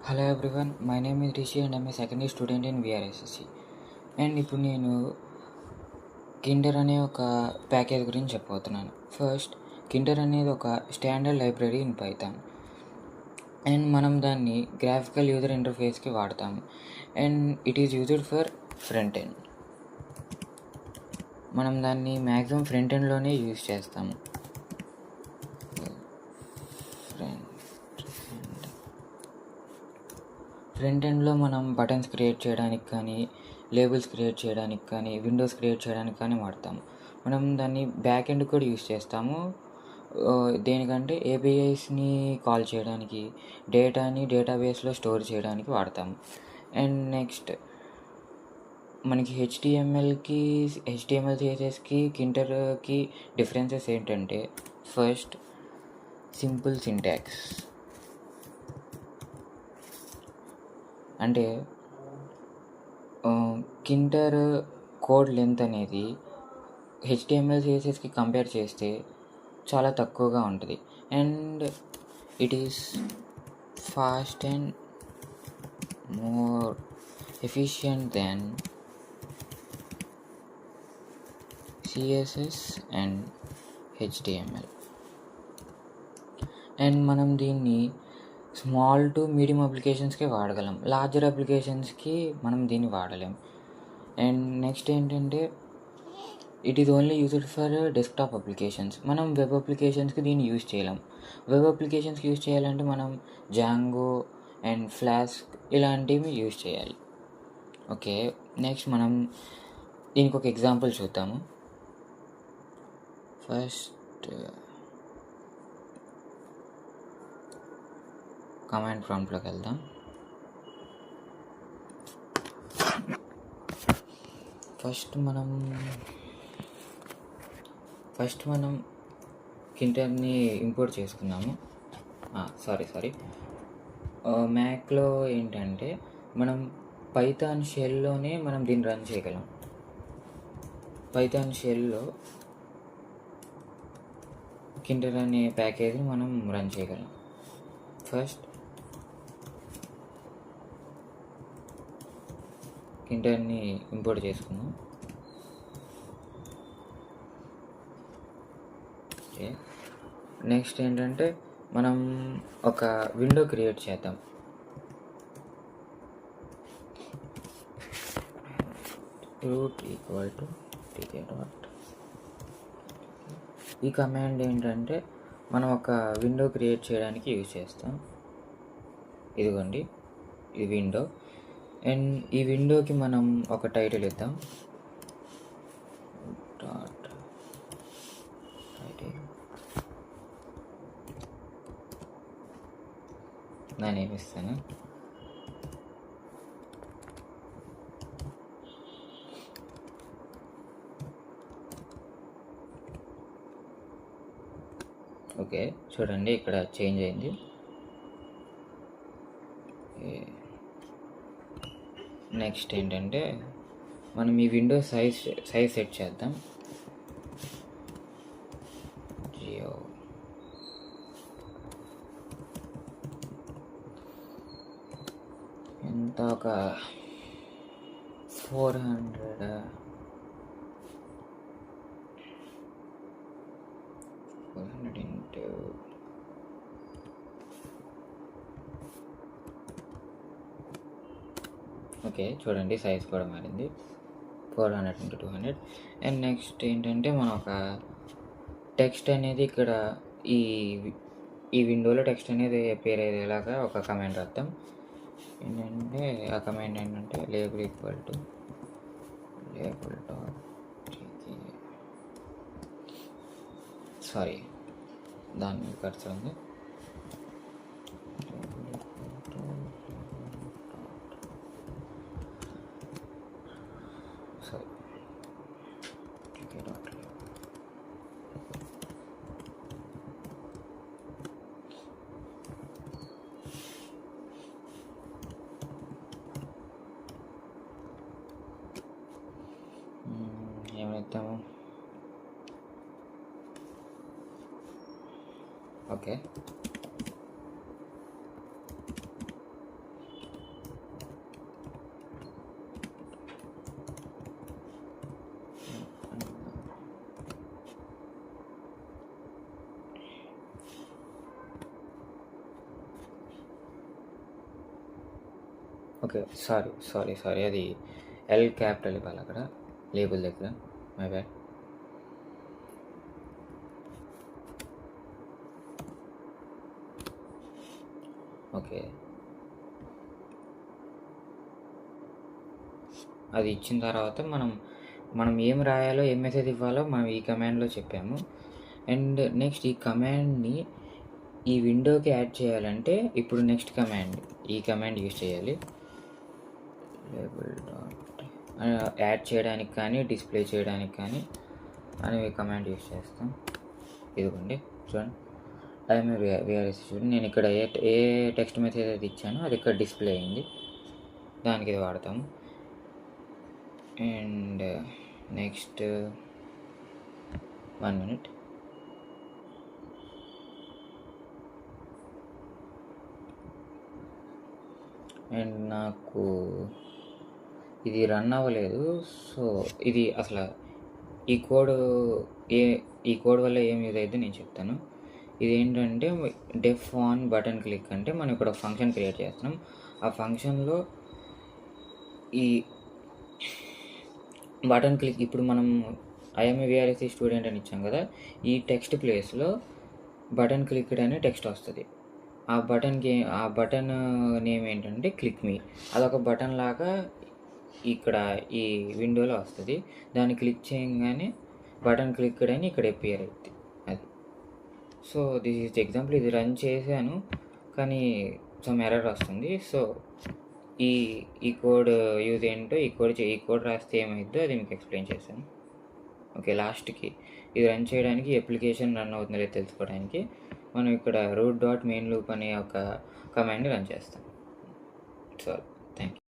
Hello everyone, my name is Rishi and I'm a second year student in VRSSC. అండ్ ఇప్పుడు నేను Kinder అనే ఒక ప్యాకేజ్ గురించి చెప్పబోతున్నాను. ఫస్ట్, కిండర్ అనేది ఒక standard library in Python. And మనం దాన్ని గ్రాఫికల్ యూజర్ ఇంటర్ఫేస్కి వాడతాము. And it is used for front end. మనం దాన్ని మ్యాక్సిమం ఫ్రంట్ ఎండ్లోనే యూజ్ చేస్తాము. ఫ్రంట్ ఎండ్లో మనం బటన్స్ క్రియేట్ చేయడానికి కానీ, లేబుల్స్ క్రియేట్ చేయడానికి కానీ, విండోస్ క్రియేట్ చేయడానికి కానీ వాడతాము. మనం దాన్ని బ్యాక్ ఎండ్ కూడా యూస్ చేస్తాము. దేనికంటే ఏపీఐస్ని కాల్ చేయడానికి, డేటాని డేటాబేస్లో స్టోర్ చేయడానికి వాడతాము. అండ్ నెక్స్ట్ మనకి హెచ్టిఎంఎల్ సిఎస్ఎస్కి కిండర్కి డిఫరెన్సెస్ ఏంటంటే, ఫస్ట్ సింపుల్ సింటాక్స్. అంటే కిండర్ కోడ్ లెంత్ అనేది హెచ్టిఎంఎల్ సిఎస్ఎస్కి కంపేర్ చేస్తే చాలా తక్కువగా ఉంటుంది. And it is fast and more efficient than CSS and HTML. And మనం దీన్ని స్మాల్ టు మీడియం అప్లికేషన్స్కి వాడగలం. లార్జర్ అప్లికేషన్స్కి మనం దీన్ని వాడలేం. అండ్ నెక్స్ట్ ఏంటంటే, it is only used for desktop applications. మనం వెబ్ అప్లికేషన్స్కి దీన్ని యూజ్ చేయలేం. వెబ్ అప్లికేషన్స్కి యూజ్ చేయాలంటే మనం జాంగో అండ్ ఫ్లాస్క్ ఇలాంటివి యూజ్ చేయాలి. ఓకే, నెక్స్ట్ మనం దీనికి ఒక ఎగ్జాంపుల్ చూద్దాము. ఫస్ట్ కమాండ్ ప్రాంప్ట్లోకి వెళ్దాం. ఫస్ట్ మనం కిండర్ని ఇంపోర్ట్ చేసుకున్నాము. సారీ మ్యాక్లో ఏంటంటే మనం పైథాన్ షెల్లోనే మనం దీన్ని రన్ చేయగలం. పైథాన్ షెల్లో కిండర్ అనే ప్యాకేజ్ని మనం రన్ చేయగలం. ఫస్ట్ కిండర్ని ఇంపోర్ట్ చేసుకుందాం. ఓకే, నెక్స్ట్ ఏంటంటే మనం ఒక విండో క్రియేట్ చేద్దాం. root equal to tk. ఈ కమాండ్ ఏంటంటే మనం ఒక విండో క్రియేట్ చేయడానికి యూజ్ చేస్తాం. ఇదిగోండి, ఇది విండో. అండ్ ఈ విండోకి మనం ఒక టైటిల్ ఇద్దాం. నా నేమ్ ఇస్తాను. ఓకే, చూడండి ఇక్కడ చేంజ్ అయింది. నెక్స్ట్ ఏంటంటే మనం ఈ విండో సైజ్ సెట్ చేద్దాం. జియో ఎంత, ఒక 400 into ఓకే, చూడండి సైజ్ కూడా మారింది. 400 into 200. అండ్ నెక్స్ట్ ఏంటంటే మనం ఒక టెక్స్ట్ అనేది ఇక్కడ ఈ విండోలో టెక్స్ట్ అనేది అపియర్ అయ్యేలాగా ఒక కమాండ్ రాద్దాం. ఏంటంటే ఆ కమాండ్ ఏంటంటే label equal to label dot sorry దాని ఖర్చు ఉంది. ఏమైతాము. Okay, okay. సారీ. అది ఎల్ క్యాపిటల్ ఇవ్వాలి అక్కడ లేబుల్ దగ్గర. My bad. ఓకే. అది ఇచ్చిన తర్వాత మనం ఏం రాయాలో, ఏం మెసేజ్ ఇవ్వాలో మనం ఈ కమాండ్లో చెప్పాము. అండ్ నెక్స్ట్ ఈ కమాండ్ని ఈ విండోకి యాడ్ చేయాలంటే ఇప్పుడు నెక్స్ట్ కమాండ్, ఈ కమాండ్ యూజ్ చేయాలి. లేబుల్ డాట్ యాడ్ చేయడానికి కానీ డిస్ప్లే చేయడానికి కానీ అనేవి కమాండ్ యూజ్ చేస్తాం. ఇదిగోండి చూడండి, ఐఎమ్ విఆర్ఎస్ చూడండి, నేను ఇక్కడ ఏ టెక్స్ట్ మెసేజ్ అయితే ఇచ్చానో అది ఇక్కడ డిస్ప్లే అయింది, దానికి ఇది వాడతాము. And next 1 minute. అండ్ నాకు ఇది రన్ అవ్వలేదు. సో ఇది అసలు ఈ కోడ్ వల్ల ఏం యూజ్ అయితే నేను చెప్తాను. ఇదేంటంటే డెఫ్ ఆన్ బటన్ క్లిక్ అంటే మనం ఇక్కడ ఫంక్షన్ క్రియేట్ చేస్తున్నాం. ఆ ఫంక్షన్లో ఈ బటన్ క్లిక్, ఇప్పుడు మనం ఐఎమ్ విఆర్ఎస్సి స్టూడెంట్ అని ఇచ్చాం కదా, ఈ టెక్స్ట్ ప్లేస్లో బటన్ క్లిక్డ్ అనే టెక్స్ట్ వస్తుంది. ఆ బటన్ నేమ్ ఏంటంటే క్లిక్ మీ. అదొక బటన్ లాగా ఇక్కడ ఈ విండోలో వస్తుంది. దాన్ని క్లిక్ చేయగానే బటన్ క్లిక్డ్ అని ఇక్కడ అపియర్ అవుతుంది. అది సో దిస్ ఈజ్ ఎగ్జాంపుల్. ఇది రన్ చేశాను కానీ సమ్ ఎర్రర్ వస్తుంది. సో ఈ కోడ్ యూజ్ ఏంటో, ఈ కోడ్ రాస్తే ఏమైందో అది మీకు ఎక్స్ప్లెయిన్ చేశాను. ఓకే, లాస్ట్కి ఇది రన్ చేయడానికి, అప్లికేషన్ రన్ అవుతుందో లేదో తెలుసుకోవడానికి మనం ఇక్కడ root.main loop అనే ఒక కమాండ్ని రన్ చేస్తాం. So thank you.